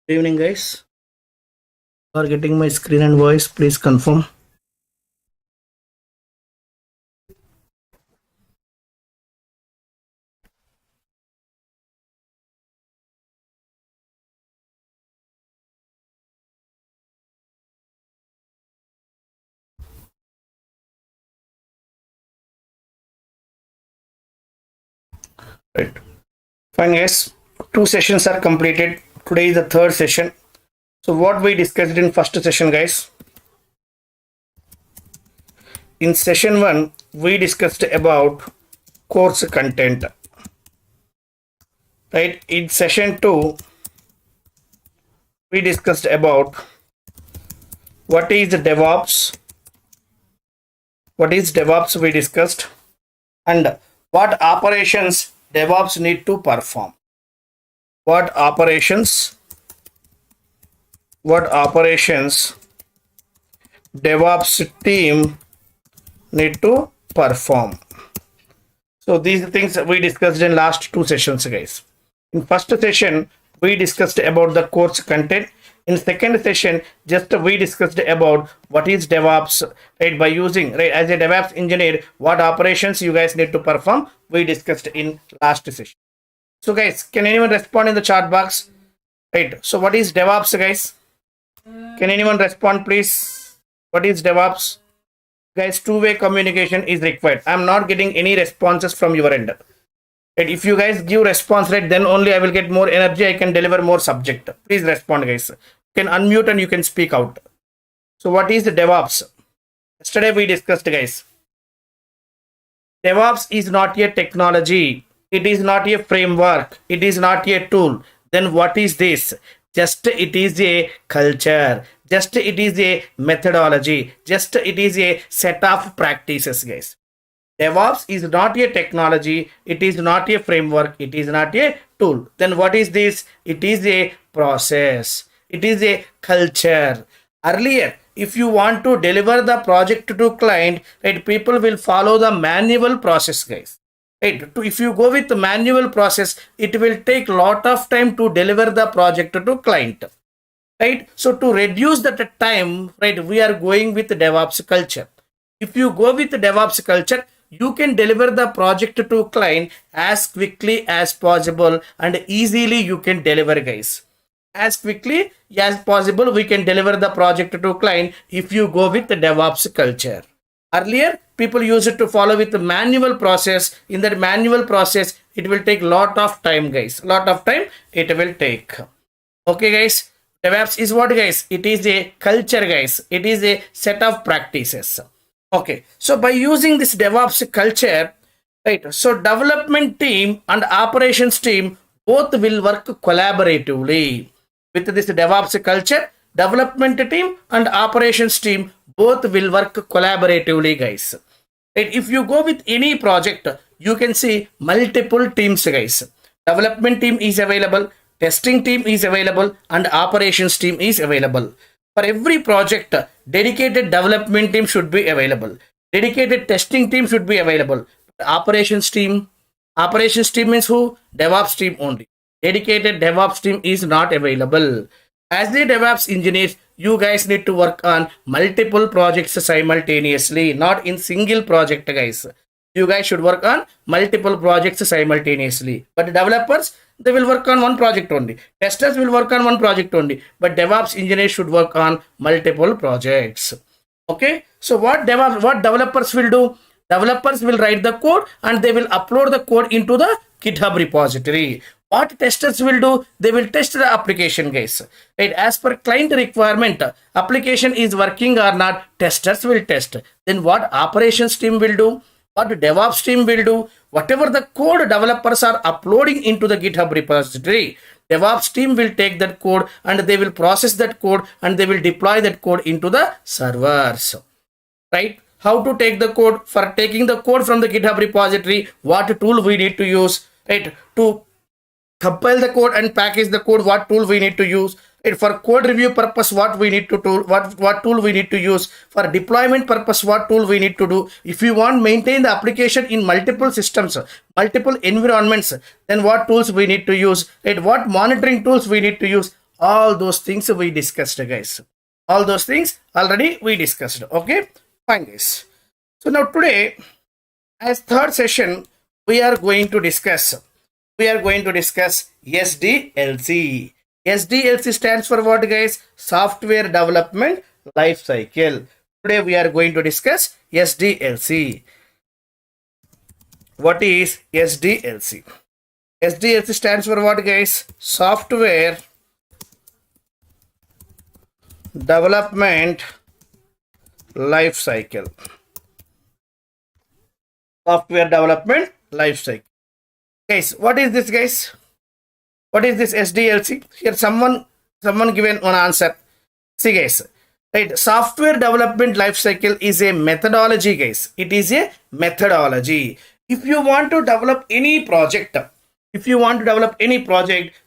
Good evening, guys. You are getting my screen and voice. Please confirm. Right. Fine, guys. Two sessions are completed. Today is the third session. So, what we discussed in first session, guys? In session one, we discussed about course content. Right. In session two, we discussed about what is DevOps. What is DevOps? We discussed, and what operations DevOps need to perform. What operations DevOps team need to perform. So these things we discussed in last two sessions, guys. In first session, we discussed about the course content. In second session, just we discussed about what is DevOps, right? By using, right, as a DevOps engineer, what operations you guys need to perform, we discussed in last session. So guys, can anyone respond in the chat box? Right. So what is DevOps, guys? Can anyone respond, please? What is DevOps? Guys, two-way communication is required. I'm not getting any responses from your end. Right? If you guys give response, right, then only I will get more energy. I can deliver more subject. Please respond, guys. You can unmute and you can speak out. So what is the DevOps? Yesterday we discussed, guys. DevOps is not a technology. It is not a framework. It is not a tool. Then what is this? Just it is a culture. Just it is a methodology. Just it is a set of practices, guys. DevOps is not a technology. It is not a framework. It is not a tool. Then what is this? It is a process. It is a culture. Earlier, if you want to deliver the project to client, right, people will follow the manual process, guys. Right. If you go with the manual process, it will take lot of time to deliver the project to client. Right. So to reduce that time, right, we are going with DevOps culture. If you go with DevOps culture, you can deliver the project to client as quickly as possible and easily you can deliver, guys. As quickly as possible, we can deliver the project to client if you go with the DevOps culture. Earlier, people used it to follow with the manual process. In that manual process, it will take lot of time, guys. Lot of time it will take. Okay, guys. DevOps is what, guys? It is a culture, guys. It is a set of practices. Okay. So by using this DevOps culture, right? So development team and operations team both will work collaboratively. With this DevOps culture, development team and operations team both will work collaboratively, guys. Right? If you go with any project, you can see multiple teams, guys. Development team is available, testing team is available, and operations team is available. For every project, dedicated development team should be available. Dedicated testing team should be available. Operations team means who? DevOps team only. Dedicated DevOps team is not available. As the DevOps engineers, you guys need to work on multiple projects simultaneously, not in single project, guys. You guys should work on multiple projects simultaneously. But developers, they will work on one project only. Testers will work on one project only. But DevOps engineers should work on multiple projects. Okay. So what developers will do? Developers will write the code and they will upload the code into the GitHub repository. What testers will do? They will test the application, guys. Right? As per client requirement, application is working or not, testers will test. Then what operations team will do? What DevOps team will do? Whatever the code developers are uploading into the GitHub repository, DevOps team will take that code and they will process that code and they will deploy that code into the servers. Right? How to take the code? For taking the code from the GitHub repository, what tool we need to use? Right? To compile the code and package the code, what tool we need to use? Right? For code review purpose, what we need to do, what tool we need to use? For deployment purpose, what tool we need to do? If you want maintain the application in multiple systems, multiple environments, then what tools we need to use? Right? What monitoring tools we need to use? All those things we discussed, guys. All those things already we discussed. Okay, fine, guys. So now today, as third session, we are going to discuss. We are going to discuss SDLC. SDLC stands for what, guys? Software Development Life Cycle. Today we are going to discuss SDLC. What is SDLC? SDLC stands for what, guys? Software Development Life Cycle. Software Development Life Cycle. Guys, what is this, guys? What is this SDLC? Here someone given one answer. See, guys, right? Software Development Life Cycle is a methodology, guys. It is a methodology. If you want to develop any project,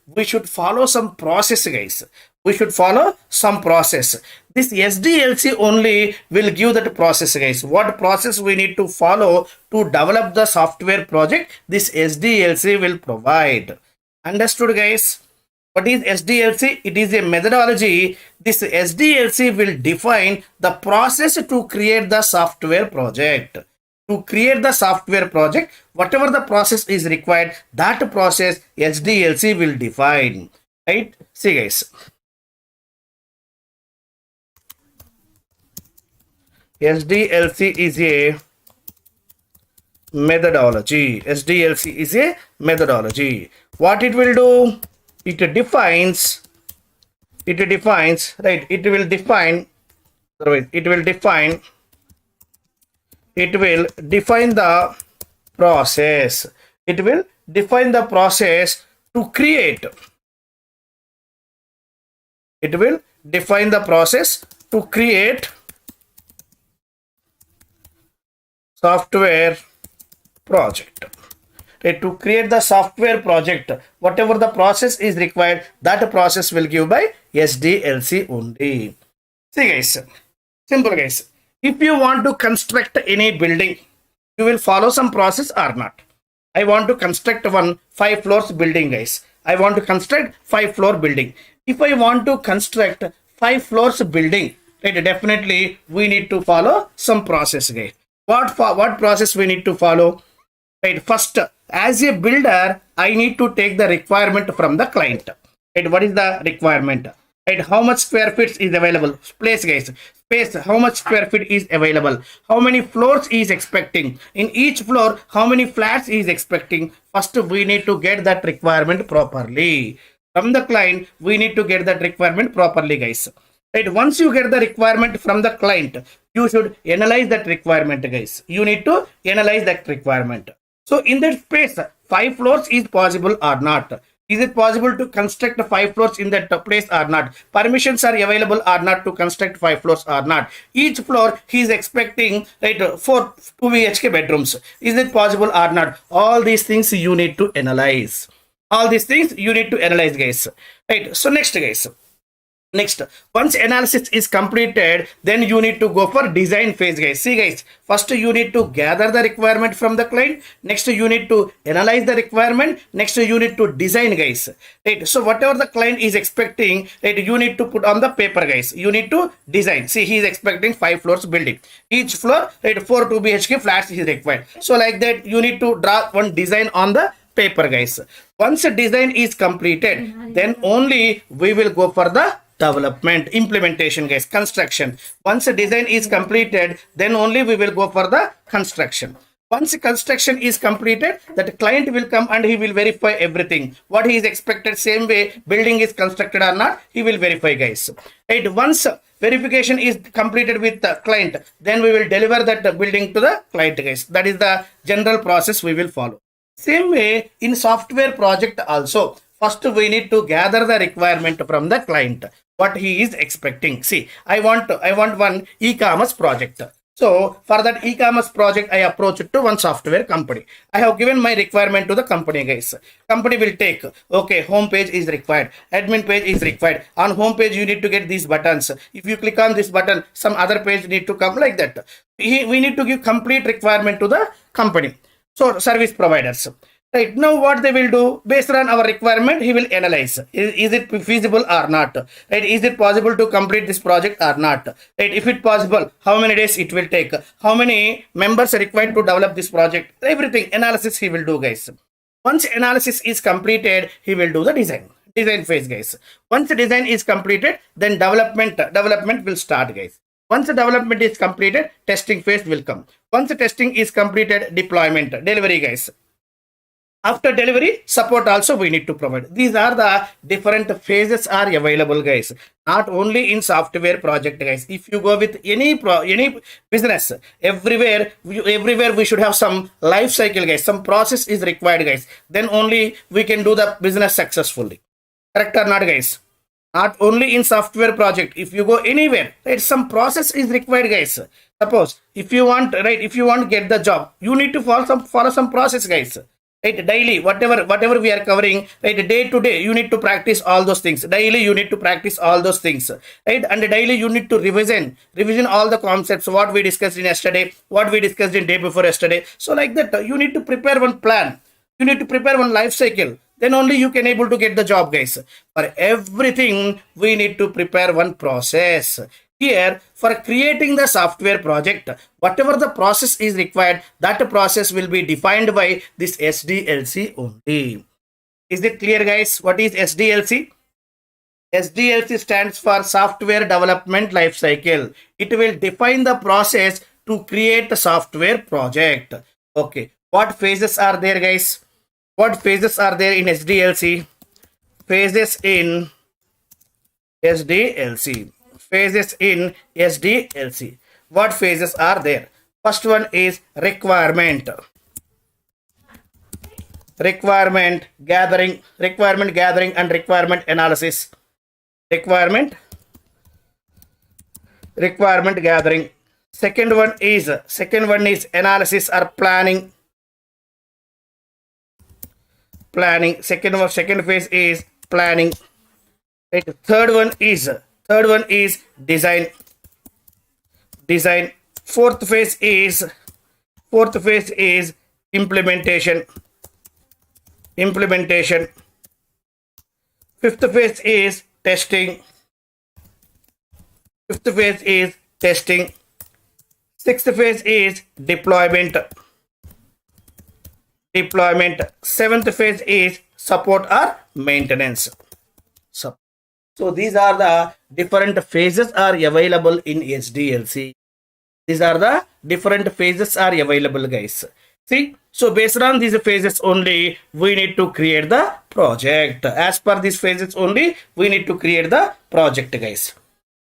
we should follow some process, guys. We should follow some process. This SDLC only will give that process, guys. What process we need to follow to develop the software project, this SDLC will provide. Understood, guys? What is SDLC? It is a methodology. This SDLC will define the process to create the software project. To create the software project, whatever the process is required, that process SDLC will define. Right? See, guys. SDLC is a methodology. SDLC is a methodology. What it will do? It defines, right? It will define the process. It will define the process to create. It will define the process to create software project. Right, to create the software project, whatever the process is required, that process will give by SDLC only. See, guys, simple, guys. If you want to construct any building, you will follow some process or not. I want to construct 5 floors building, guys. I want to construct 5-floor building. If I want to construct 5 floors building, right, definitely we need to follow some process, guys. What process we need to follow? Right, first, as a builder, I need to take the requirement from the client. Right, what is the requirement? Right, how much square feet is available? Place, guys. Space, how much square feet is available? How many floors is expecting? In each floor, how many flats is expecting? First, we need to get that requirement properly. From the client, we need to get that requirement properly, guys. Right, once you get the requirement from the client, you should analyze that requirement, guys. You need to analyze that requirement. So in that space, 5 floors is possible or not? Is it possible to construct 5 floors in that place or not? Permissions are available or not to construct 5 floors or not? Each floor he is expecting, right, 4 2 BHK bedrooms. Is it possible or not? All these things you need to analyze. All these things you need to analyze, guys. Right. So next, guys. Next, once analysis is completed, then you need to go for design phase, guys. See, guys, first you need to gather the requirement from the client. Next, you need to analyze the requirement. Next, you need to design, guys. Right. So whatever the client is expecting, right, you need to put on the paper, guys. You need to design. See, he is expecting 5 floors building. Each floor, right, 4 2 BHK flats is required. So like that, you need to draw one design on the paper, guys. Once a design is completed, then only we will go for the development, implementation, guys, construction. Once a design is completed, then only we will go for the construction. Once construction is completed, that client will come and he will verify everything. What he is expected, same way building is constructed or not, he will verify, guys. Right, once verification is completed with the client, then we will deliver that building to the client, guys. That is the general process we will follow. Same way in software project also, first we need to gather the requirement from the client, what he is expecting. See, I want one e-commerce project. So for that e-commerce project, I approach it to one software company. I have given my requirement to the company, guys. Company will take, okay, home page is required, admin page is required. On home page, you need to get these buttons. If you click on this button, some other page need to come, like that. We need to give complete requirement to the company. So service providers. Right now, what they will do based on our requirement, he will analyze is it feasible or not. Right? Is it possible to complete this project or not? Right? If it possible, how many days it will take? How many members are required to develop this project? Everything analysis he will do, guys. Once analysis is completed, he will do the design phase, guys. Once the design is completed, then development will start, guys. Once the development is completed, testing phase will come. Once the testing is completed, deployment, delivery, guys. After delivery, support also we need to provide. These are the different phases are available, guys. Not only in software project, guys. If you go with any business, everywhere we should have some life cycle, guys. Some process is required, guys. Then only we can do the business successfully. Correct or not, guys? Not only in software project. If you go anywhere, right, some process is required, guys. Suppose if you want to get the job, you need to follow some process, guys. Right, daily, whatever we are covering, right, day to day, you need to practice all those things. Daily, you need to practice all those things, right? And daily, you need to revision all the concepts, what we discussed in yesterday, what we discussed in day before yesterday. So like that, you need to prepare one plan. You need to prepare one life cycle. Then only you can able to get the job, guys. For everything, we need to prepare one process. Here, for creating the software project, whatever the process is required, that process will be defined by this SDLC only. Is it clear, guys? What is SDLC? SDLC stands for Software Development Lifecycle. It will define the process to create the software project. Okay. What phases are there, guys? What phases are there in SDLC? Phases in SDLC. Phases in SDLC. What phases are there? First one is requirement gathering and requirement analysis. Requirement gathering. Second one is analysis or planning. Second phase is planning. Right. Third one is design. Fourth phase is implementation. Fifth phase is testing. Sixth phase is deployment. Seventh phase is support or maintenance. So these are the different phases are available in SDLC. These are the different phases are available, guys. See, so based on these phases only, we need to create the project. As per these phases only, we need to create the project, guys.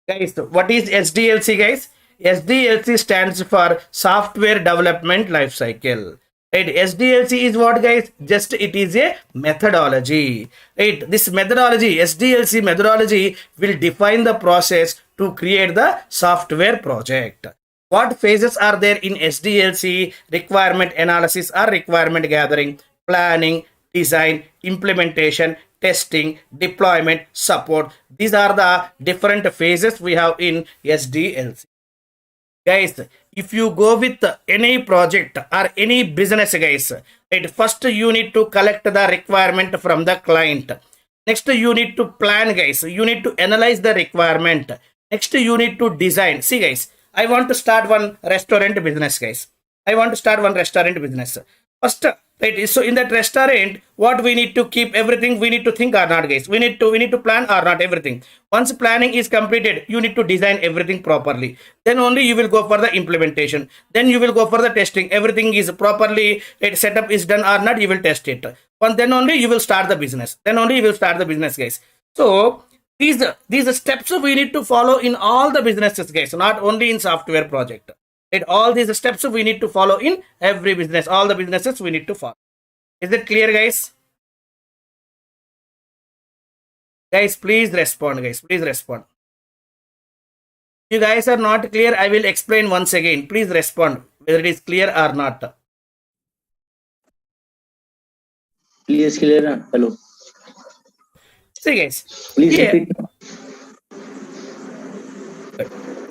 Guys, what is SDLC, guys? SDLC stands for Software Development Lifecycle. Right, SDLC is what, guys? Just it is a methodology. Right, this methodology, SDLC methodology, will define the process to create the software project. What phases are there in SDLC? Requirement analysis or requirement gathering, planning, design, implementation, testing, deployment, support. These are the different phases we have in SDLC. Guys, if you go with any project or any business, guys, right, first you need to collect the requirement from the client. Next, you need to plan, guys. You need to analyze the requirement. Next, you need to design. See, guys, I want to start one restaurant business, guys. First, right, so in that restaurant, what we need to keep everything, we need to think or not, guys. We need to plan or not everything. Once planning is completed, you need to design everything properly. Then only you will go for the implementation. Then you will go for the testing. Everything is properly, setup is done or not, you will test it. And then only you will start the business. Guys. So these steps we need to follow in all the businesses, guys, not only in software project. All these steps we need to follow in every business. All the businesses we need to follow. Is it clear, guys? Guys, please respond, guys. Please respond. If you guys are not clear, I will explain once again. Please respond whether it is clear or not. Please clear. Hello. See, guys. Please repeat.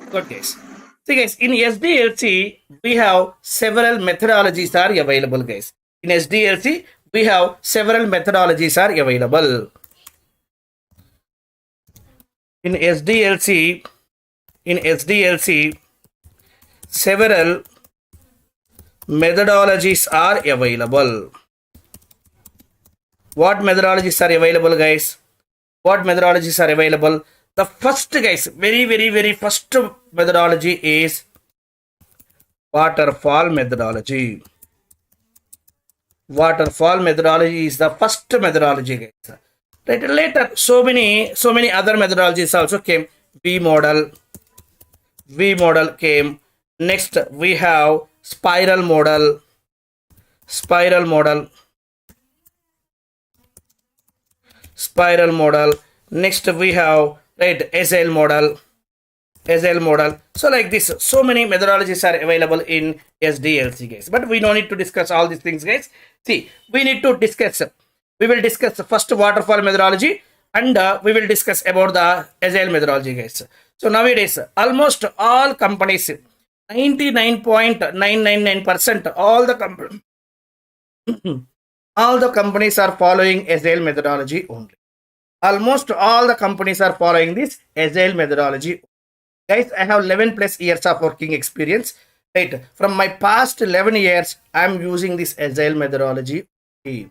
Good, guys. See, guys, in SDLC, we have several methodologies are available, guys. In SDLC, we have several methodologies are available. In SDLC, several methodologies are available. What methodologies are available, guys? What methodologies are available? The first, guys, very first methodology is waterfall methodology. Waterfall methodology is the first methodology, guys. Right, later so many other methodologies also came. V model came. Next we have spiral model. Next we have, right, agile model. So like this, so many methodologies are available in SDLC, guys, but we don't need to discuss all these things, guys. See, we will discuss first waterfall methodology, and we will discuss about the agile methodology, guys. So nowadays almost all companies, 99.999%, all the companies are following agile methodology only. Almost all the companies are following this agile methodology. Guys, I have 11 plus years of working experience. Right, from my past 11 years, I am using this agile methodology. I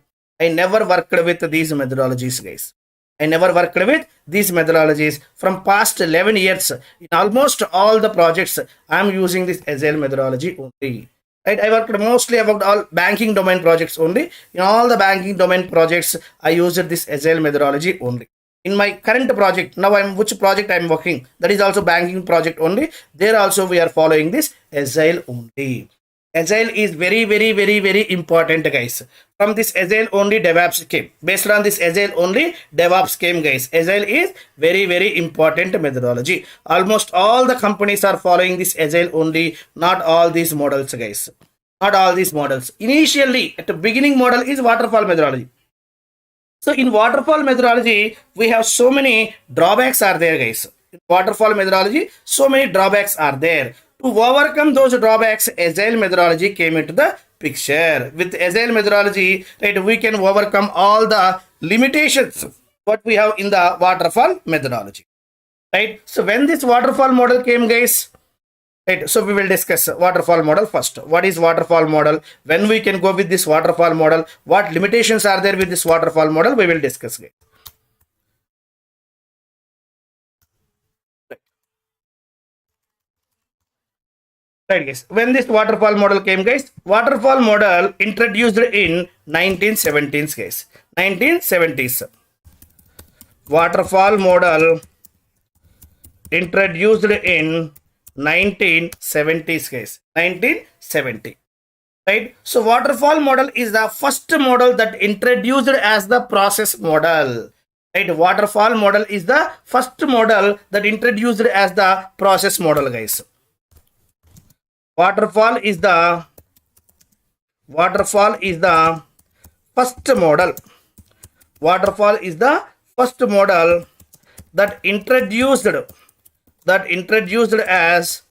never worked with these methodologies, guys. I never worked with these methodologies. From past 11 years, in almost all the projects, I am using this agile methodology only. Right, I worked all banking domain projects only. In all the banking domain projects, I used this agile methodology only. In my current project, now which project I am working, that is also banking project only. There also we are following this agile only. Agile is very important, guys. From this agile only DevOps came. Based on this agile only DevOps came, guys. Agile is very important methodology. Almost all the companies are following this agile only. Not all these models, guys. Not all these models. Initially, at the beginning model is waterfall methodology. So in waterfall methodology, we have so many drawbacks are there, guys. In waterfall methodology, so many drawbacks are there. To overcome those drawbacks, agile methodology came into the picture. With agile methodology, right, we can overcome all the limitations what we have in the waterfall methodology. Right. So when this waterfall model came, guys, right, so we will discuss waterfall model first. What is waterfall model? When we can go with this waterfall model? What limitations are there with this waterfall model? We will discuss, guys. Right, guys. When this waterfall model came, guys, waterfall model introduced in 1970s, guys. 1970s. Waterfall model introduced in 1970s, guys. 1970. Right. So waterfall model is the first model that introduced as the process model. Right. Waterfall model is the first model that introduced as the process model, guys. Waterfall is the first model. Waterfall is the first model that introduced as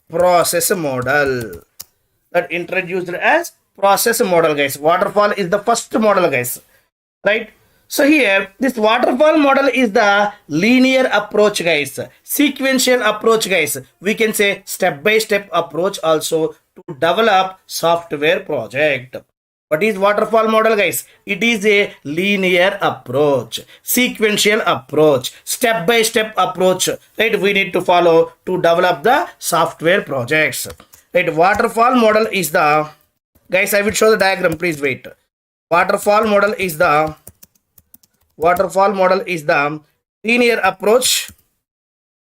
process model. That introduced as process model, guys. Waterfall is the first model, guys. Right. So here, this waterfall model is the linear approach, guys. Sequential approach, guys. We can say step-by-step approach also to develop software project. What is waterfall model, guys? It is a linear approach, sequential approach, step-by-step approach. Right? We need to follow to develop the software projects. Right? Waterfall model is the, guys, I will show the diagram. Please wait. Waterfall model is the linear approach.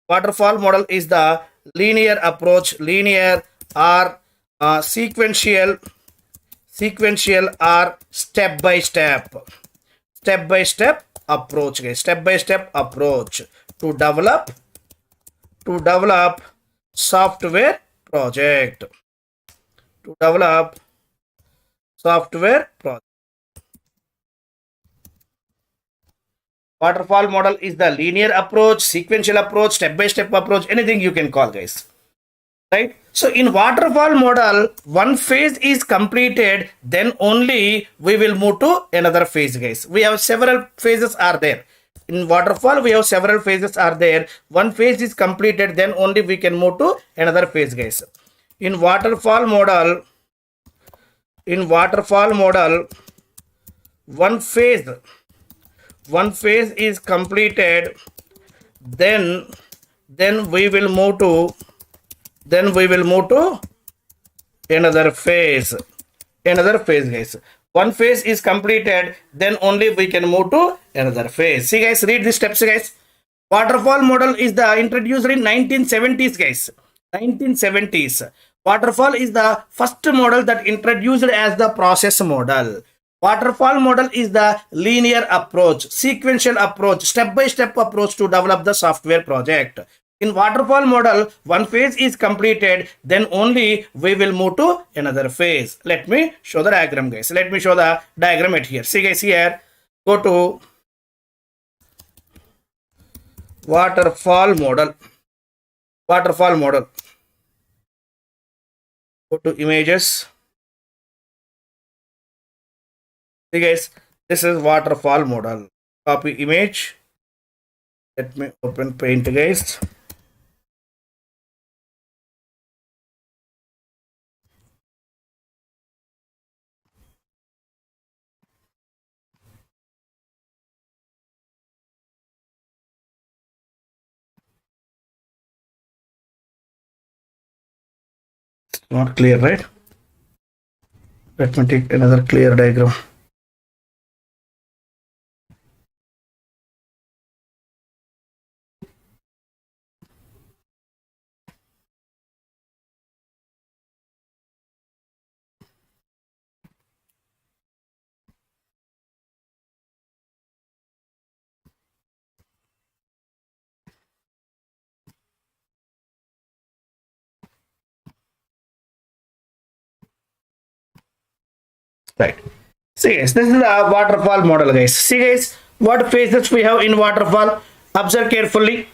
Waterfall model is the linear approach, linear or sequential or step-by-step approach, guys. Step-by-step approach to develop software project. Waterfall model is the linear approach, sequential approach, step-by-step approach, anything you can call, guys. right? So in waterfall model, one phase is completed, then only we will move to another phase, guys. We have several phases are there. In waterfall, we have several phases are there. One phase is completed, then only we can move to another phase, guys. In waterfall model, one phase is completed, then we will move to another phase, guys. One phase is completed, then only we can move to another phase. See, guys, read the steps, guys. Waterfall model is the introduced in 1970s, guys. 1970s. Waterfall is the first model that introduced as the process model. Waterfall model is the linear approach, sequential approach, step-by-step approach to develop the software project. In waterfall model, one phase is completed, then only we will move to another phase. Let me show the diagram, guys. Let me show the diagram at here. See, guys, here, go to waterfall model. Go to images. See, guys, this is waterfall model. Copy image. Let me open Paint, guys. Not clear, right? Let me take another clear diagram. Right. See, guys, this is the waterfall model, guys. See, guys, what phases we have in waterfall. Observe carefully,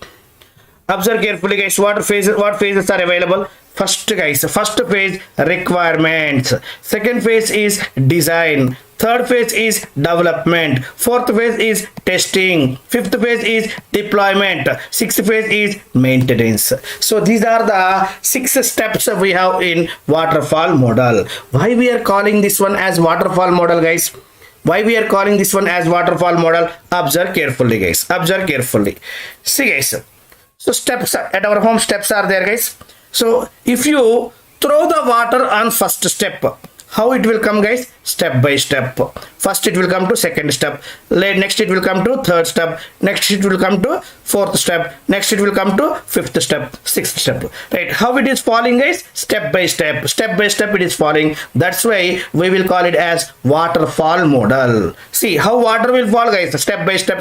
guys. What phases are available? First, guys, first phase, requirements. Second phase is design. Third phase is development. Fourth phase is testing. Fifth phase is deployment. Sixth phase is maintenance. So these are the 6 steps we have in waterfall model. Why we are calling this one as waterfall model, guys? Why we are calling this one as waterfall model? Observe carefully, guys. Observe carefully. See, guys. So steps at our home, steps are there, guys. So if you throw the water on first step, how it will come, guys? Step by step. First it will come to second step, next it will come to third step, next it will come to fourth step, next it will come to fifth step, sixth step, right? How it is falling, guys? Step by step it is falling. That's why we will call it as waterfall model. See how water will fall, guys? Step by step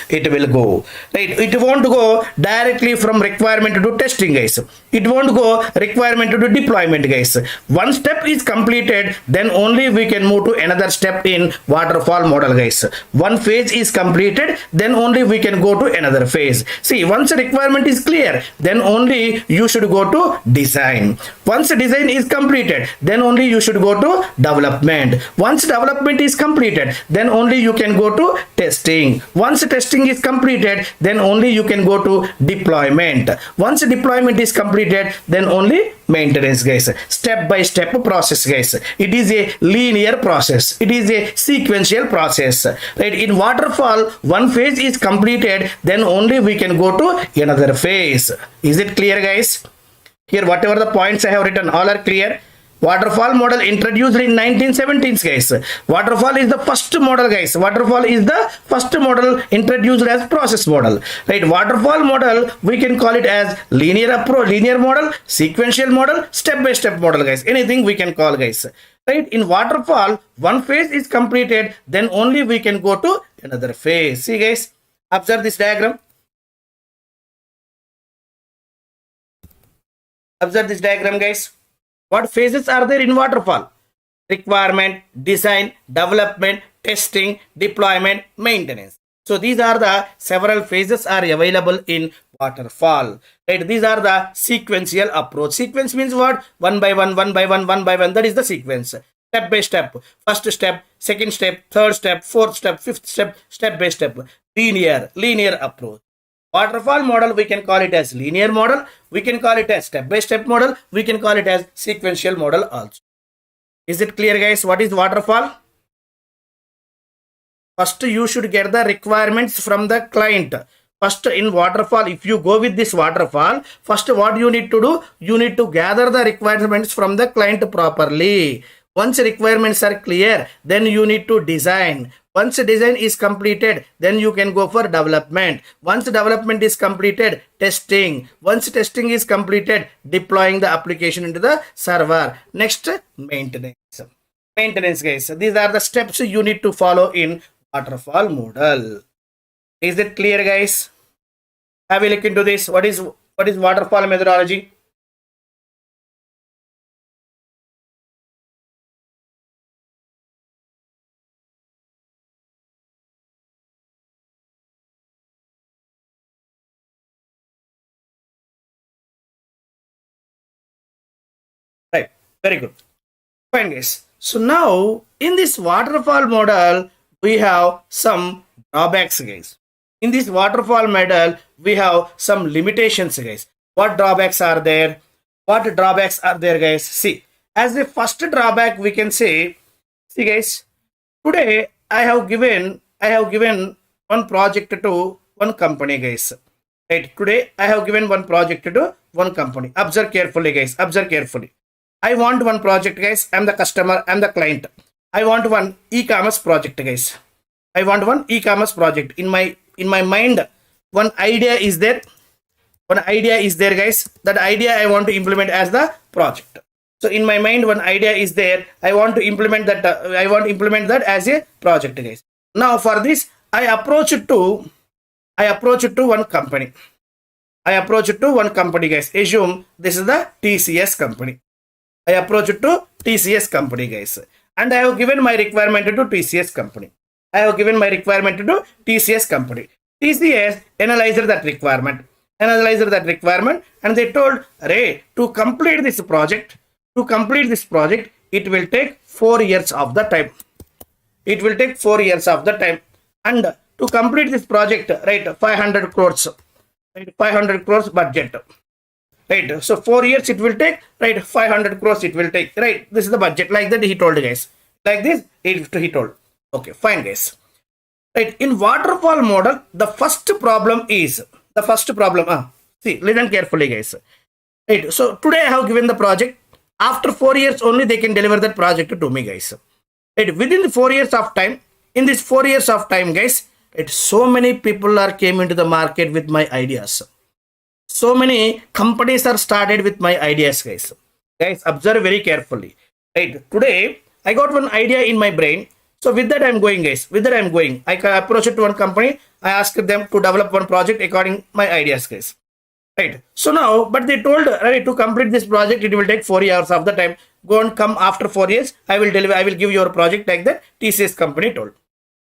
it will go, right? It won't go directly from requirement to testing, guys. It won't go requirement to deployment, guys. One step is completed, then only we can move to another step in waterfall model, guys. One phase is completed, then only we can go to another phase. See, once a requirement is clear, then only you should go to design. Once design is completed, then only you should go to development. Once development is completed, then only you can go to testing. Once testing is completed, then only you can go to deployment. Once deployment is completed, then only maintenance, guys. Step by step process, guys. It is a linear process. It is a sequential process, right? In waterfall, one phase is completed, then only we can go to another phase. Is it clear, guys? Here, whatever the points I have written, all are clear. Waterfall model introduced in 1970s, guys. Waterfall is the first model, guys. Waterfall is the first model introduced as process model, right? Waterfall model, we can call it as linear approach, linear model, sequential model, step-by-step model, guys. Anything we can call, guys. Right? In waterfall, one phase is completed, then only we can go to another phase. See, guys, observe this diagram. Observe this diagram, guys. What phases are there in waterfall? Requirement, design, development, testing, deployment, maintenance. So these are the several phases are available in waterfall. Right? These are the sequential approach. Sequence means what? One by one, one by one, one by one. That is the sequence. Step by step. First step, second step, third step, fourth step, fifth step, step by step. Linear approach. Waterfall model, we can call it as linear model. We can call it as step by step model. We can call it as sequential model also. Is it clear, guys? What is waterfall? First, you should get the requirements from the client. First, in waterfall, if you go with this waterfall, first what you need to do? You need to gather the requirements from the client properly. Once requirements are clear, then you need to design. Once design is completed, then you can go for development. Once development is completed, testing. Once testing is completed, deploying the application into the server. Next, maintenance. Maintenance, guys. These are the steps you need to follow in waterfall model. Is it clear, guys? Have a look into this. What is waterfall methodology? Right. Very good. Fine, guys. So now in this waterfall model, we have some drawbacks, guys. In this waterfall model, we have some limitations, guys. What drawbacks are there? What drawbacks are there, guys? See, as the first drawback, we can say, see, guys, today I have given one project to one company, guys. Right. Today I have given one project to one company. Observe carefully, guys. Observe carefully. I want one project, guys. I'm the customer. I'm the client. I want one e-commerce project, guys. I want one e-commerce project. In my mind, one idea is there. One idea is there, guys. That idea I want to implement as the project. So in my mind, one idea is there. I want to implement that. I want to implement that as a project, guys. Now for this, I approach it to one company. I approach it to one company, guys. Assume this is the TCS company. I approach it to TCS company, guys. And I have given my requirement to TCS company. I have given my requirement to TCS company. TCS analyzed that requirement. And they told, Ray, to complete this project, it will take 4 years of the time. It will take 4 years of the time. And to complete this project, right, 500 crores. Right, 500 crores budget. Right, so 4 years it will take, right, 500 crores it will take, right, this is the budget, like that he told, guys, like this he told. Okay, fine, guys. Right, in waterfall model, the first problem, see, listen carefully, guys. Right, so today I have given the project. After 4 years only they can deliver that project to me, guys. Right, within the 4 years of time, in this 4 years of time, guys, right, so many people are came into the market with my ideas. So many companies are started with my ideas, guys. Guys, observe very carefully. Right, today I got one idea in my brain. So with that I'm going, guys. With that I'm going. I can approach it to one company. I ask them to develop one project according my ideas, guys. Right. So now, but they told, right, to complete this project, it will take 4 years of the time. Go and come after 4 years. I will deliver. I will give your project, like that TCS company told.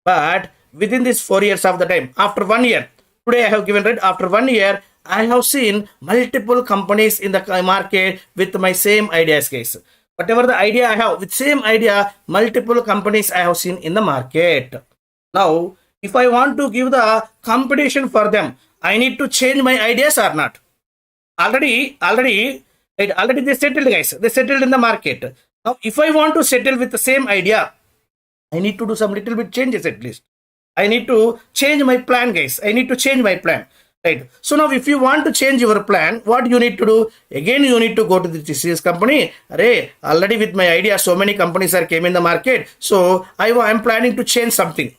But within this 4 years of the time, after 1 year, today I have given, right, after 1 year, I have seen multiple companies in the market with my same ideas, guys. Whatever the idea I have, with same idea, multiple companies I have seen in the market. Now, if I want to give the competition for them, I need to change my ideas or not? Already they settled, guys. They settled in the market. Now, if I want to settle with the same idea, I need to do some little bit changes at least. I need to change my plan, guys. I need to change my plan. Right. So now if you want to change your plan, what you need to do? Again, you need to go to the TCS company. Array, already with my idea, so many companies are came in the market. So I'm planning to change something.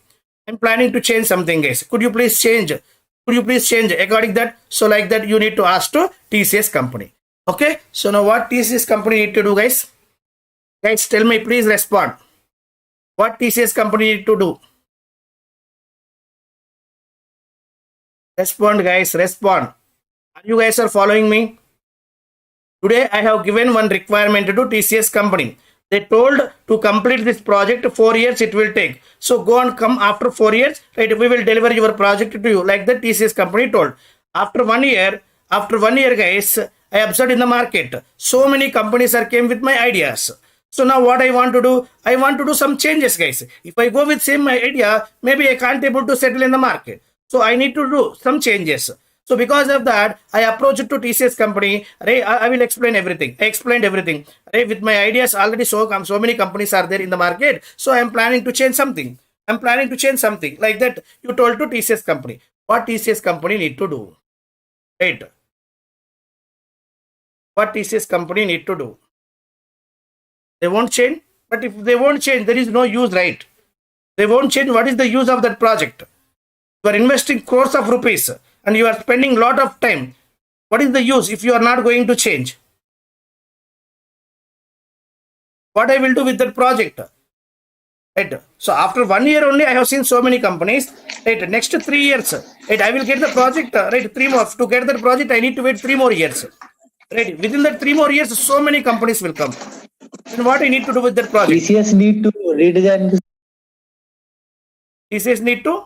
I'm planning to change something, guys. Could you please change? Could you please change according that? So like that, you need to ask to TCS company. Okay. So now what TCS company need to do, guys? Guys, tell me, please respond. What TCS company need to do? Respond, guys, respond. Are you guys are following me? Today I have given one requirement to TCS company. They told to complete this project 4 years it will take. So go and come after 4 years, right? We will deliver your project to you, like the TCS company told. After 1 year, guys, I observed in the market, so many companies are came with my ideas. So now what I want to do, I want to do some changes, guys. If I go with same idea, maybe I can't able to settle in the market. So I need to do some changes. So because of that, I approached to TCS company. I will explain everything. I explained everything. With my ideas already, so many companies are there in the market. So I am planning to change something. I'm planning to change something like that. You told to TCS company. What TCS company need to do? Right. What TCS company need to do? They won't change. But if they won't change, there is no use, right? They won't change. What is the use of that project? You are investing crores of rupees and you are spending lot of time. What is the use if you are not going to change? What I will do with that project? Right. So after 1 year only, I have seen so many companies. Right. Next 3 years, right, I will get the project. Right. 3 more to get that project. I need to wait 3 more years. Right. Within that 3 more years, so many companies will come. Then what I need to do with that project? TCS need to redesign this. TCS need to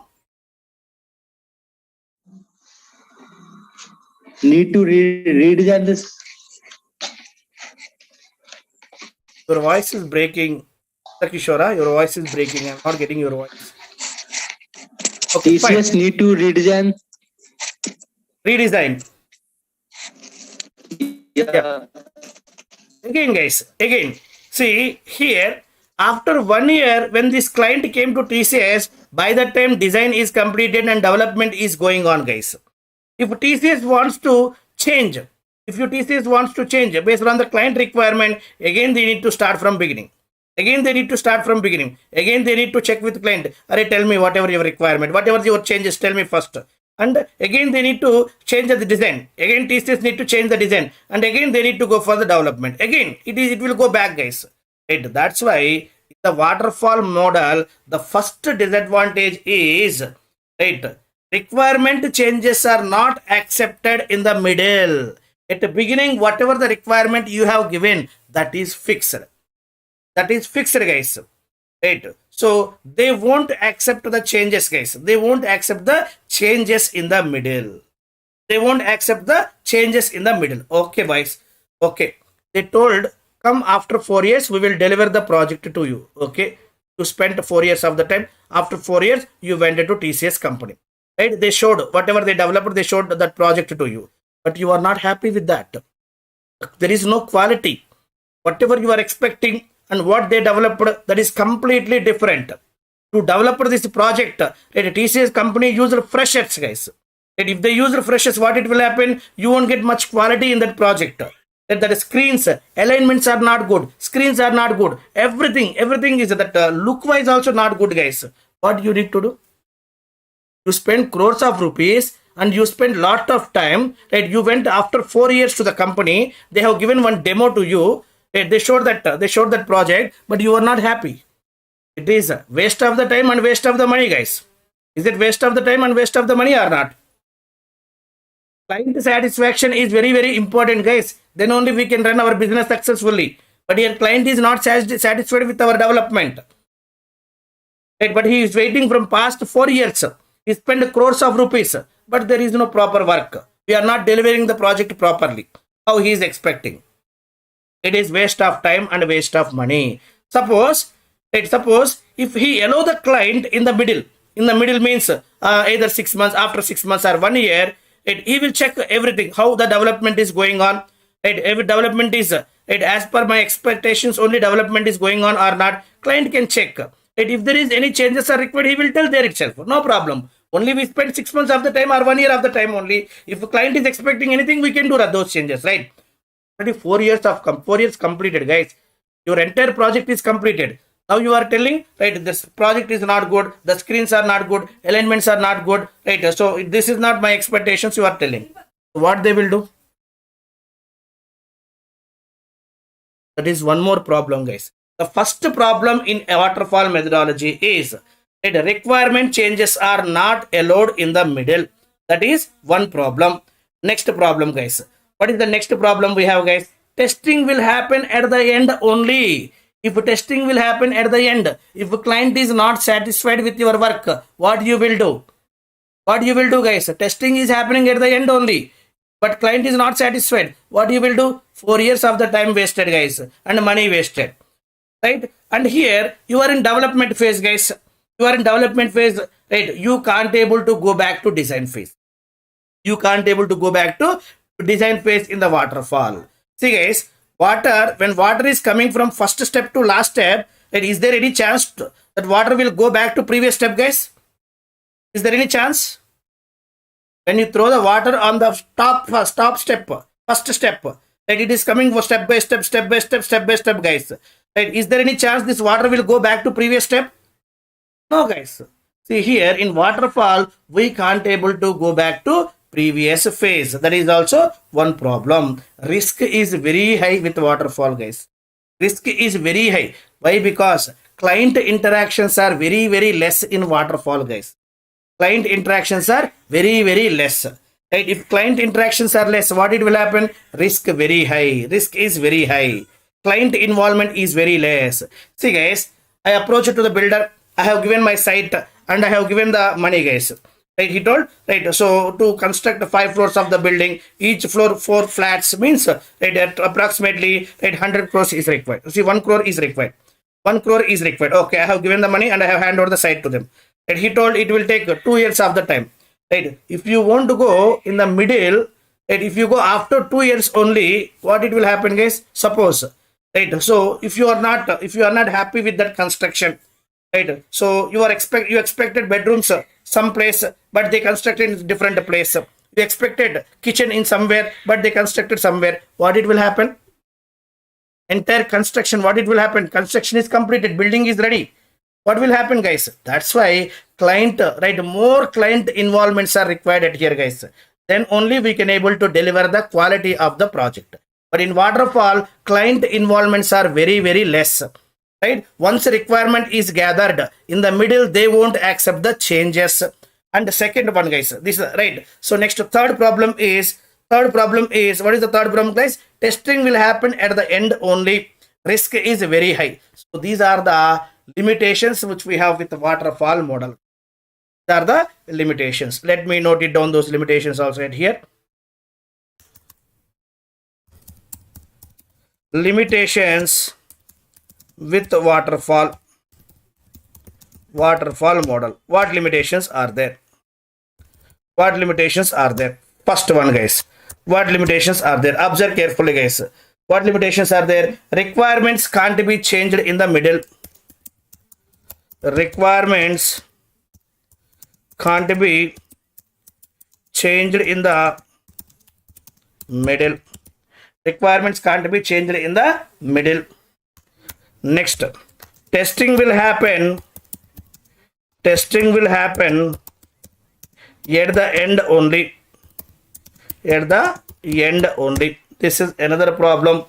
Redesign this. Your voice is breaking. Kishora, your voice is breaking. I'm not getting your voice. Okay, TCS fine. need to redesign. Redesign. Yeah. Again, guys, see here, after 1 year, when this client came to TCS, by that time design is completed and development is going on, guys. If TCS wants to change, based on the client requirement, again they need to start from beginning. Again they need to check with client. Tell me whatever your requirement, whatever your changes, tell me first. And again they need to change the design. Again TCS need to change the design. And again they need to go for the development. Again it will go back, guys. Right? That's why the waterfall model, the first disadvantage is, right, requirement changes are not accepted in the middle. At the beginning, whatever the requirement you have given, that is fixed. Guys. Right. So they won't accept the changes, guys. They won't accept the changes in the middle. Okay, boys. Okay. They told, come after 4 years, we will deliver the project to you. Okay. You spent 4 years of the time. After 4 years, you went to TCS company. Right? They showed whatever they developed, they showed that project to you. But you are not happy with that. There is no quality. Whatever you are expecting and what they developed, that is completely different. To develop this project, TCS company used freshers, guys. If they use freshers, what it will happen? You won't get much quality in that project. That screens, alignments are not good. Screens are not good. Everything is that look-wise also not good, guys. What you need to do? You spend crores of rupees and you spend lot of time. Right? You went after 4 years to the company. They have given one demo to you. They showed that project, but you are not happy. It is a waste of the time and waste of the money, guys. Is it waste of the time and waste of the money or not? Client satisfaction is very, very important, guys. Then only we can run our business successfully. But your client is not satisfied with our development. Right? But he is waiting from past 4 years. He spent crores of rupees, but there is no proper work. We are not delivering the project properly. How he is expecting? It is waste of time and waste of money. Suppose if he allow the client in the middle means either 6 months, after 6 months or 1 year, he will check everything, how the development is going on. Every development is as per my expectations, only development is going on or not. Client can check. If there is any changes are required, he will tell there itself. No problem. Only we spend 6 months of the time or 1 year of the time only. If a client is expecting anything, we can do those changes, right? 4 years completed, guys. Your entire project is completed. Now you are telling, right, this project is not good, the screens are not good, alignments are not good, right? So this is not my expectations, you are telling. What they will do? That is one more problem, guys. The first problem in a waterfall methodology is that requirement changes are not allowed in the middle. That is one problem. Next problem, guys. What is the next problem we have, guys? Testing will happen at the end only. If testing will happen at the end, if a client is not satisfied with your work, what you will do? What you will do, guys? Testing is happening at the end only, but client is not satisfied. What you will do? 4 years of the time wasted, guys, and money wasted, right? And here you are in development phase, guys. You are in development phase, right? You can't able to go back to design phase. You can't able to go back to design phase in the waterfall. See, guys, when water is coming from first step to last step, right, is there any chance that water will go back to previous step, guys? Is there any chance? When you throw the water on the first step, right, it is coming for step by step, guys. Right? Is there any chance this water will go back to previous step? No, guys. See here in waterfall, we can't able to go back to previous phase. That is also one problem. Risk is very high with waterfall, guys. Risk is very high. Why? Because client interactions are very less in waterfall, guys. Client interactions are very less. Right? If client interactions are less, what it will happen? Risk very high. Risk is very high. Client involvement is very less. See, guys, I approach to the builder. I have given my site and I have given the money, guys. Right? He told, right? So to construct 5 floors of the building, each floor 4 flats means, right, at approximately, right, 100 crores is required. See, 1 crore is required. 1 crore is required. Okay, I have given the money and I have handed over the site to them. And he told it will take 2 years of the time. Right? If you want to go in the middle, right? If you go after 2 years only, what it will happen, guys? Suppose, right? So if you are not happy with that construction, right? So you expected bedrooms some place, but they constructed in different place. You expected kitchen in somewhere, but they constructed somewhere. What it will happen? Entire construction, what it will happen? Construction is completed, building is ready. What will happen, guys? That's why client, right, more client involvements are required at here, guys. Then only we can able to deliver the quality of the project. But in waterfall, client involvements are very less, right? Once a requirement is gathered in the middle, they won't accept the changes. And the second one, guys, this is right. So next, third problem is what is the third problem, guys? Testing will happen at the end only. Risk is very high. So these are the limitations which we have with the waterfall model. These are the limitations. Let me note it down, those limitations also right here. Limitations with waterfall model. What limitations are there? What limitations are there? First one, guys. What limitations are there? Observe carefully, guys. What limitations are there? Requirements can't be changed in the middle. Requirements can't be changed in the middle. Requirements can't be changed in the middle. Next, testing will happen at the end only. At the end only. This is another problem.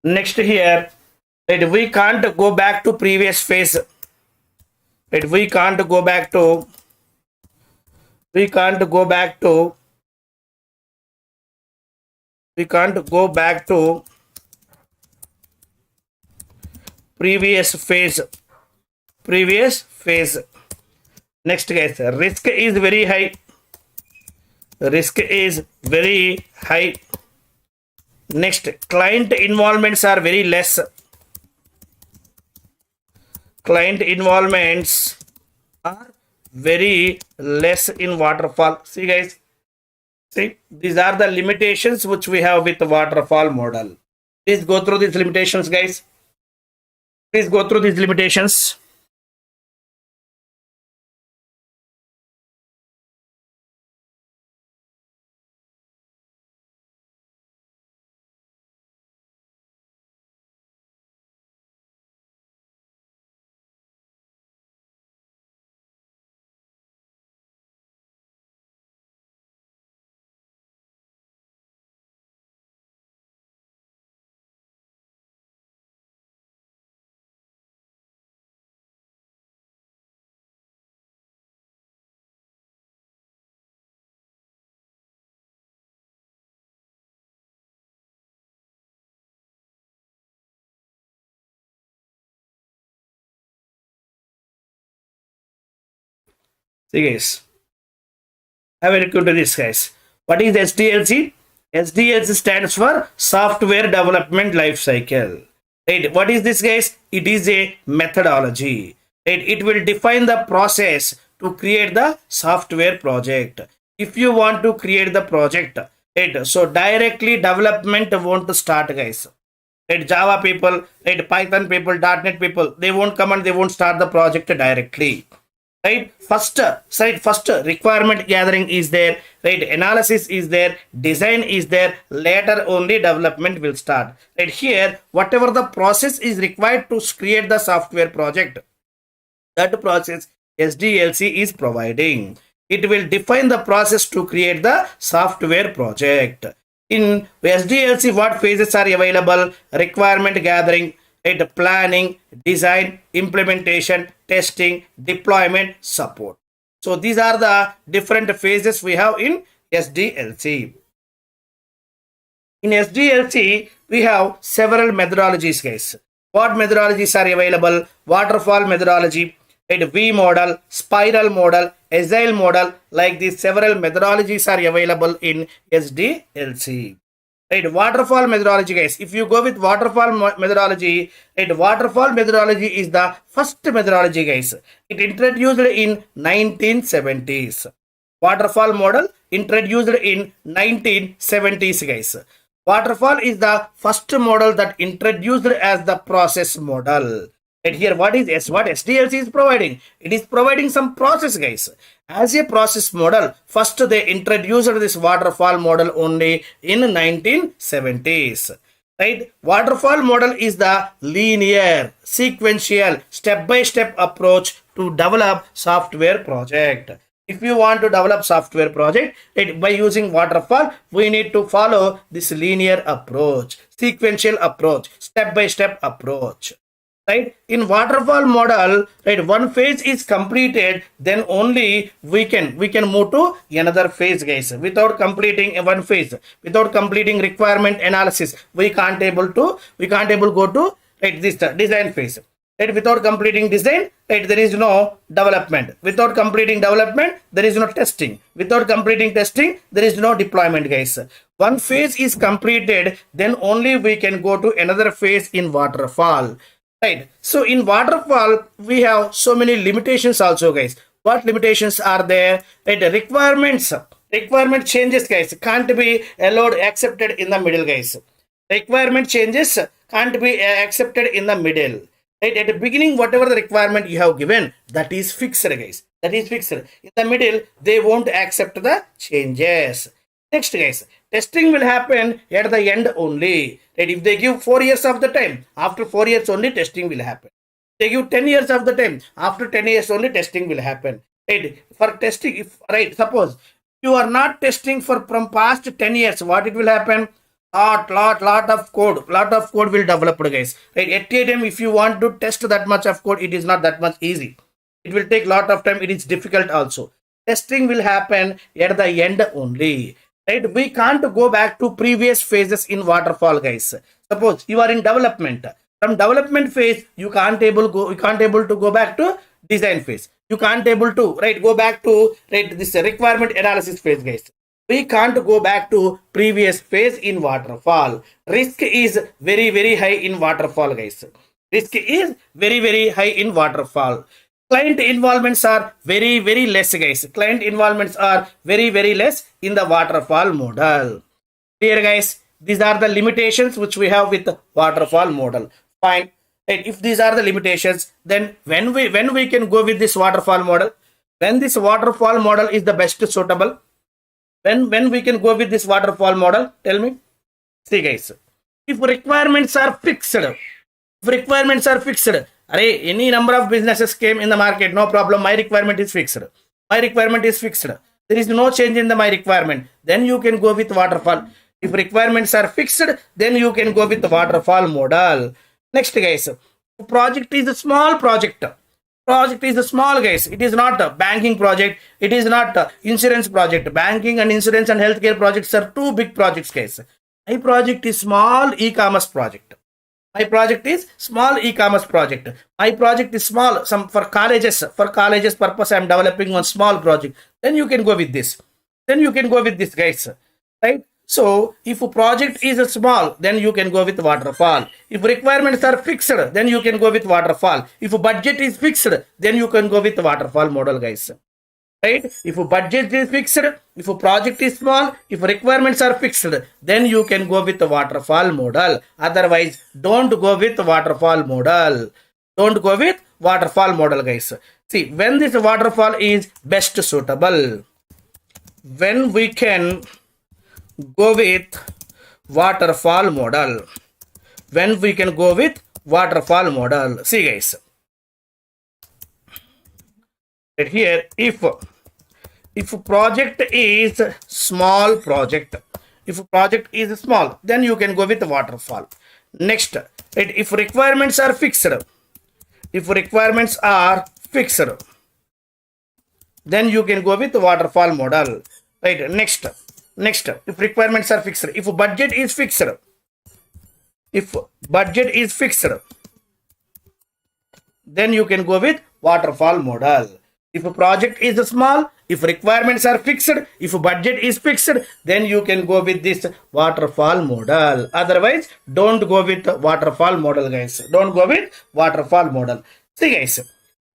Next here, right, we can't go back to previous phase. Right, we can't go back to previous phase. Next, guys, risk is very high. Next, client involvements are very less. Client involvements are very less in waterfall. See, guys, see, these are the limitations which we have with the waterfall model. Please go through these limitations, guys. Please go through these limitations. See, guys, Have a look into this, guys. What is SDLC? SDLC stands for Software Development Life Cycle. Right? What is this, guys? It is a methodology. Right? It will define the process to create the software project. If you want to create the project, right? So directly development won't start, guys. Right? Java people, right? Python people, .NET people, they won't come and they won't start the project directly. Right, first requirement gathering is there, right, analysis is there, design is there, later only development will start. Right, here whatever the process is required to create the software project, that process SDLC is providing. It will define the process to create the software project. In SDLC, what phases are available? Requirement gathering, right, planning, design, implementation, testing, deployment, support. So these are the different phases we have in SDLC. In SDLC, we have several methodologies, guys. What methodologies are available? Waterfall methodology, right, V model, spiral model, agile model, like these several methodologies are available in SDLC. Right, waterfall methodology, guys. If you go with waterfall methodology, right, waterfall methodology is the first methodology, guys. It introduced in 1970s. Waterfall model introduced in 1970s, guys. Waterfall is the first model that introduced as the process model. And here, what SDLC is providing? It is providing some process, guys. As a process model, first they introduced this waterfall model only in 1970s. Right? Waterfall model is the linear, sequential, step-by-step approach to develop software project. If you want to develop software project, by using waterfall, we need to follow this linear approach, sequential approach, step-by-step approach. Right, in waterfall model, right, one phase is completed, then only we can move to another phase, guys. Without completing one phase, without completing requirement analysis, we can't able go to, right, this design phase. Right, without completing design, right, there is no development. Without completing development, there is no testing. Without completing testing, there is no deployment, guys. One phase is completed, then only we can go to another phase in waterfall. Right. So in waterfall, we have so many limitations also, guys. What limitations are there? Right. Requirement changes, guys, can't be allowed, accepted in the middle, guys. Requirement changes can't be accepted in the middle. Right. At the beginning, whatever the requirement you have given, that is fixed, guys. That is fixed. In the middle, they won't accept the changes. Next, guys, testing will happen at the end only. Right? If they give 4 years of the time, after 4 years only testing will happen. They give 10 years of the time, after 10 years only testing will happen. Right? For testing, if suppose you are not testing from past 10 years, what it will happen? Lot of code will develop, guys. Right? At a time, if you want to test that much of code, it is not that much easy. It will take lot of time. It is difficult also. Testing will happen at the end only. Right, we can't go back to previous phases in waterfall, guys. Suppose you are in development. From development phase, you can't able to go back to design phase. You can't able to, right, go back to, right, this requirement analysis phase, guys. We can't go back to previous phase in waterfall. Risk is very high in waterfall, guys. Risk is very high in waterfall. Client involvements are very less, guys. Client involvements are very less in the waterfall model. Clear, guys? These are the limitations which we have with the waterfall model. Fine. And if these are the limitations, then when we can go with this waterfall model? When this waterfall model is the best suitable? When we can go with this waterfall model? Tell me. See, guys. If requirements are fixed, any number of businesses came in the market, no problem. My requirement is fixed. There is no change in my requirement. Then you can go with waterfall. If requirements are fixed, then you can go with the waterfall model. Next, guys, project is a small project. Project is a small, guys. It is not a banking project. It is not a insurance project. Banking and insurance and healthcare projects are two big projects, guys. My project is small e-commerce project. My project is small e-commerce project. My project is small. For colleges purpose, I am developing one small project. Then you can go with this. then you can go with this, guys, right? So if a project is small, then you can go with waterfall. If requirements are fixed, then you can go with waterfall. If a budget is fixed, then you can go with waterfall model, guys, right? If a budget is fixed, if a project is small, if requirements are fixed, then you can go with the waterfall model. Otherwise, don't go with waterfall model. Don't go with waterfall model, guys. See, when this waterfall is best suitable, when we can go with waterfall model, when we can go with waterfall model. See, guys, right here, if project is small project, if project is small, then you can go with waterfall. Next, right, if requirements are fixed, if requirements are fixed, then you can go with waterfall model, right? Next, if requirements are fixed, if budget is fixed, if budget is fixed, then you can go with waterfall model. If a project is small, if requirements are fixed, if budget is fixed, then you can go with this waterfall model. Otherwise, don't go with waterfall model, guys. Don't go with waterfall model. See, guys,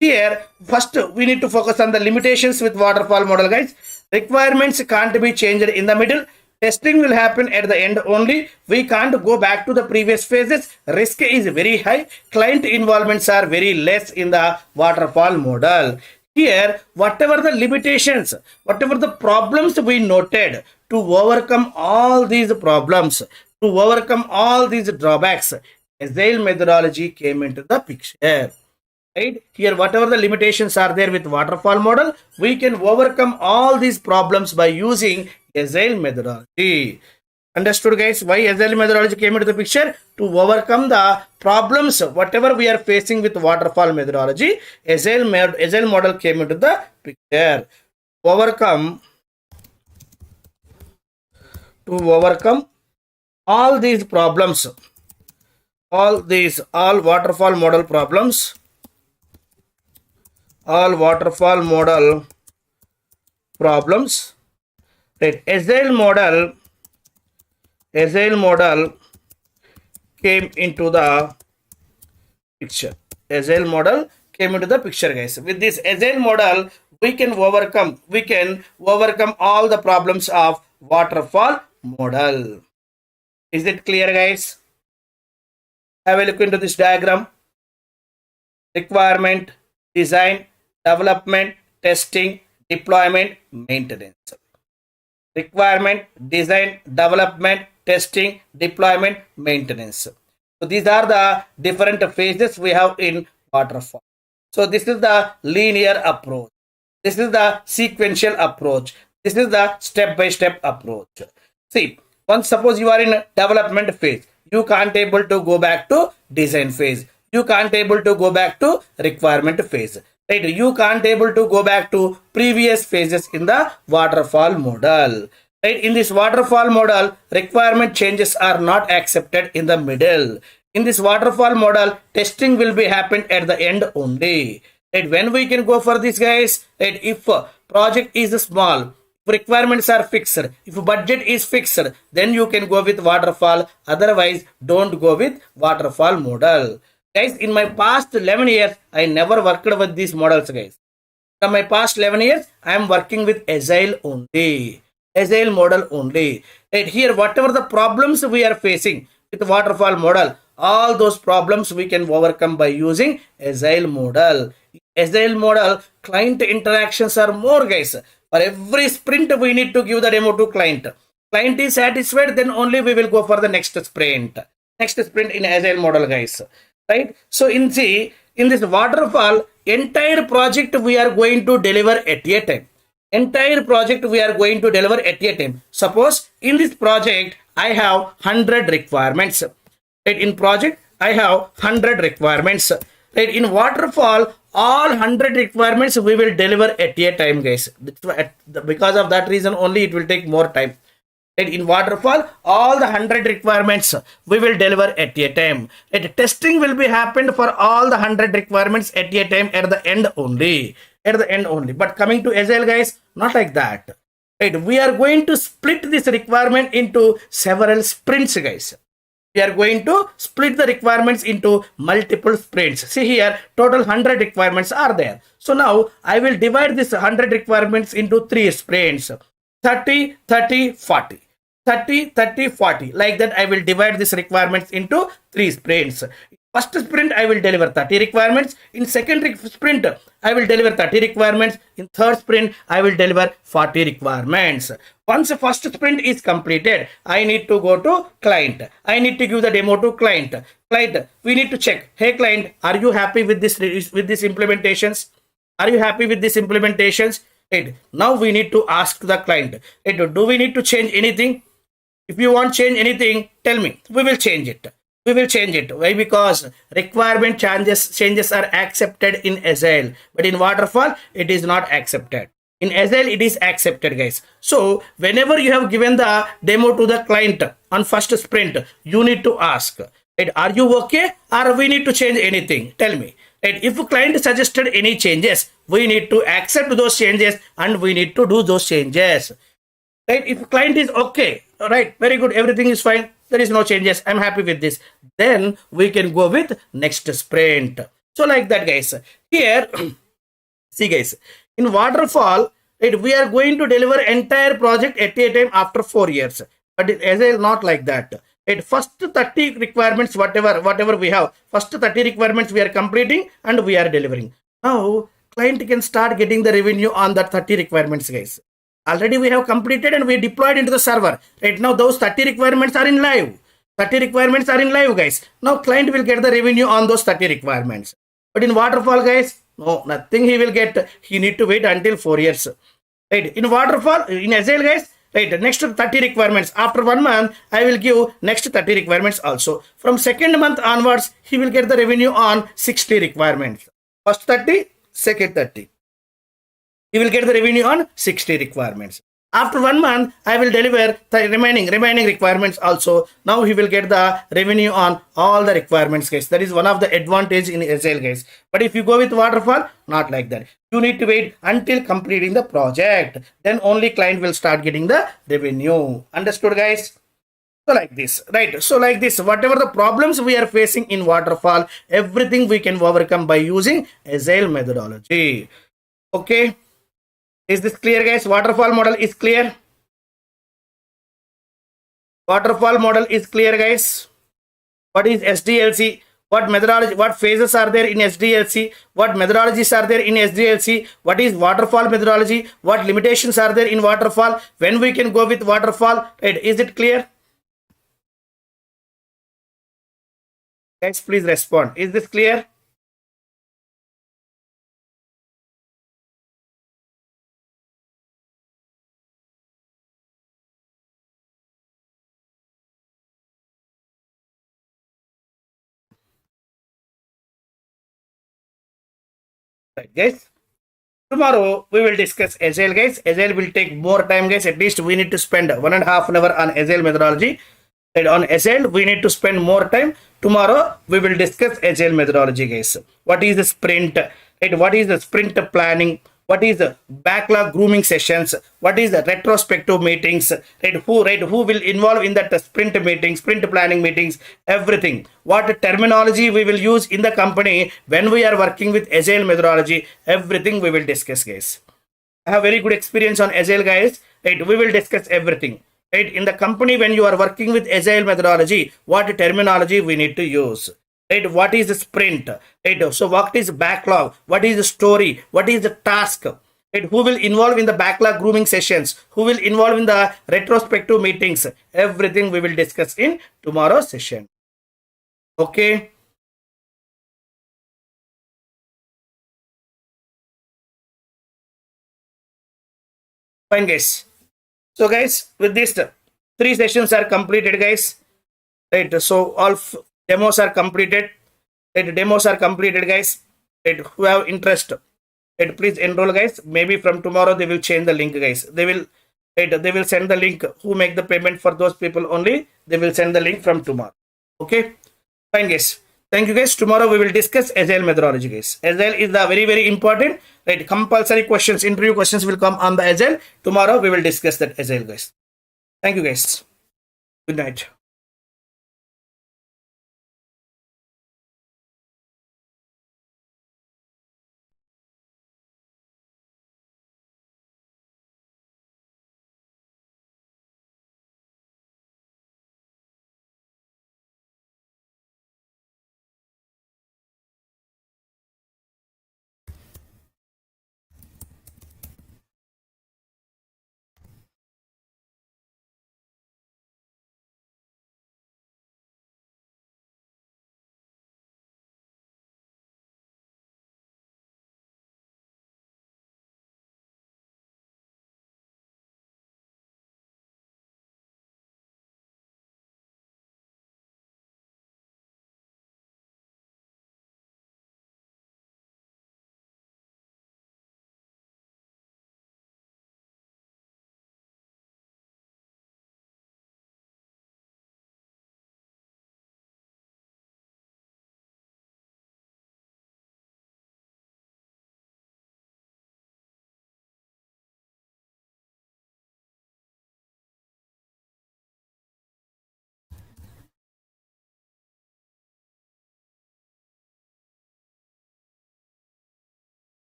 here first we need to focus on the limitations with waterfall model, guys. Requirements can't be changed in the middle. Testing will happen at the end only. We can't go back to the previous phases. Risk is very high. Client involvements are very less in the waterfall model. Here, whatever the limitations, whatever the problems we noted, to overcome all these problems, to overcome all these drawbacks, Agile methodology came into the picture. Right here, whatever the limitations are there with waterfall model, we can overcome all these problems by using Agile methodology. Understood, guys, why Agile methodology came into the picture? To overcome the problems whatever we are facing with waterfall methodology, Agile model came into the picture. To overcome all these problems, all waterfall model problems, all waterfall model problems, right? Agile model came into the picture. Agile model came into the picture, guys. With this Agile model, we can overcome all the problems of waterfall model. Is it clear, guys? Have a look into this diagram. Requirement, design, development, testing, deployment, maintenance. Requirement, design, development, testing, deployment, maintenance. So these are the different phases we have in waterfall. So this is the linear approach. This is the sequential approach. This is the step-by-step approach. See, once suppose you are in development phase, you can't able to go back to design phase. You can't able to go back to requirement phase. Right? You can't able to go back to previous phases in the waterfall model. Right? In this waterfall model, requirement changes are not accepted in the middle. In this waterfall model, testing will be happened at the end only. Right? When we can go for this, guys, right? If project is small, if requirements are fixed, if budget is fixed, then you can go with waterfall. Otherwise, don't go with waterfall model. Guys, in my past 11 years, I never worked with these models, guys. From my past 11 years, I am working with Agile only. Agile model only. Right here, whatever the problems we are facing with waterfall model, all those problems we can overcome by using Agile model. Agile model, client interactions are more, guys. For every sprint, we need to give the demo to client. Client is satisfied, then only we will go for the next sprint. Next sprint in Agile model, guys. Right? So in this waterfall, entire project we are going to deliver at a time. Entire project we are going to deliver at a time. Suppose in this project, I have 100 requirements. Right? In project, I have 100 requirements. Right? In waterfall, all 100 requirements we will deliver at a time, guys. Because of that reason only, it will take more time. Right? In waterfall, all the 100 requirements we will deliver at a time. Right? Testing will be happened for all the 100 requirements at a time at the end only. At the end only. But coming to Agile, guys, not like that. Right, we are going to split this requirement into several sprints, guys. We are going to split the requirements into multiple sprints. See here, total 100 requirements are there. So now I will divide this 100 requirements into 3 sprints: 30, 30, 40. 30, 30, 40. Like that, I will divide these requirements into 3 sprints. First sprint, I will deliver 30 requirements. In second sprint, I will deliver 30 requirements. In third sprint, I will deliver 40 requirements. Once the first sprint is completed, I need to go to client. I need to give the demo to client. Client, we need to check. Hey client, are you happy with this implementations? Are you happy with these implementations? Right. Now we need to ask the client. Right. Do we need to change anything? If you want to change anything, tell me. We will change it. We will change it. Why? Because requirement changes are accepted in Agile, but in Waterfall, it is not accepted. In Agile, it is accepted, guys. So whenever you have given the demo to the client on first sprint, you need to ask, right, are you okay, or we need to change anything? Tell me. Right? If client suggested any changes, we need to accept those changes and we need to do those changes. Right? If client is okay, all right, very good, everything is fine, there is no changes, I'm happy with this, then we can go with next sprint. So like that, guys. Here, see guys, in Waterfall, right, we are going to deliver entire project at a time after 4 years. But in Agile, not like that. Right, first 30 requirements, whatever we have, first 30 requirements we are completing and we are delivering. Now, client can start getting the revenue on that 30 requirements, guys. Already we have completed and we deployed into the server. Right now, those 30 requirements are in live. 30 requirements are in live, guys. Now, client will get the revenue on those 30 requirements. But in Waterfall, guys, no, nothing he will get. He need to wait until 4 years. Right, in Waterfall, in Agile, guys, right, next 30 requirements. After 1 month, I will give next 30 requirements also. From second month onwards, he will get the revenue on 60 requirements. First 30, second 30. He will get the revenue on 60 requirements. After 1 month, I will deliver the remaining requirements also. Now he will get the revenue on all the requirements, guys. That is one of the advantage in Agile, guys. But if you go with Waterfall, not like that. You need to wait until completing the project. Then only client will start getting the revenue. Understood, guys? So like this, right? So like this, whatever the problems we are facing in Waterfall, everything we can overcome by using Agile methodology. Okay. Is this clear, guys? Waterfall model is clear. Waterfall model is clear, guys. What is SDLC? What methodology, what phases are there in SDLC? What methodologies are there in SDLC? What is Waterfall methodology? What limitations are there in Waterfall? When we can go with Waterfall? Right? Is it clear? Guys, please respond. Is this clear? Right, guys. Tomorrow we will discuss Agile, guys. Agile will take more time, guys. At least we need to spend 1.5 hours on Agile methodology. And on Agile, we need to spend more time. Tomorrow we will discuss Agile methodology, guys. What is the sprint? Right? What is the sprint planning? What is the backlog grooming sessions? What is the retrospective meetings? Right? Who will involve in that sprint meetings, sprint planning meetings, everything. What terminology we will use in the company when we are working with Agile methodology, everything we will discuss, guys. I have very good experience on Agile, guys. Right? We will discuss everything. Right? In the company, when you are working with Agile methodology, what terminology we need to use. Right? What is the sprint? Right? So what is backlog? What is the story? What is the task? Right? Who will involve in the backlog grooming sessions? Who will involve in the retrospective meetings? Everything we will discuss in tomorrow's session. Okay. Fine, guys. So guys, with this 3 sessions are completed, guys. Right? So all demos are completed. Right? Demos are completed, guys. Right? Who have interest, right, please enroll, guys. Maybe from tomorrow they will change the link, guys. They will, right, they will send the link. Who make the payment, for those people only they will send the link from tomorrow. Okay, fine, guys. Thank you guys. Tomorrow we will discuss agile methodology, guys. Agile is the very, very important, right? Compulsory questions, interview questions will come on the agile. Tomorrow we will discuss that agile, guys. Thank you guys. Good night.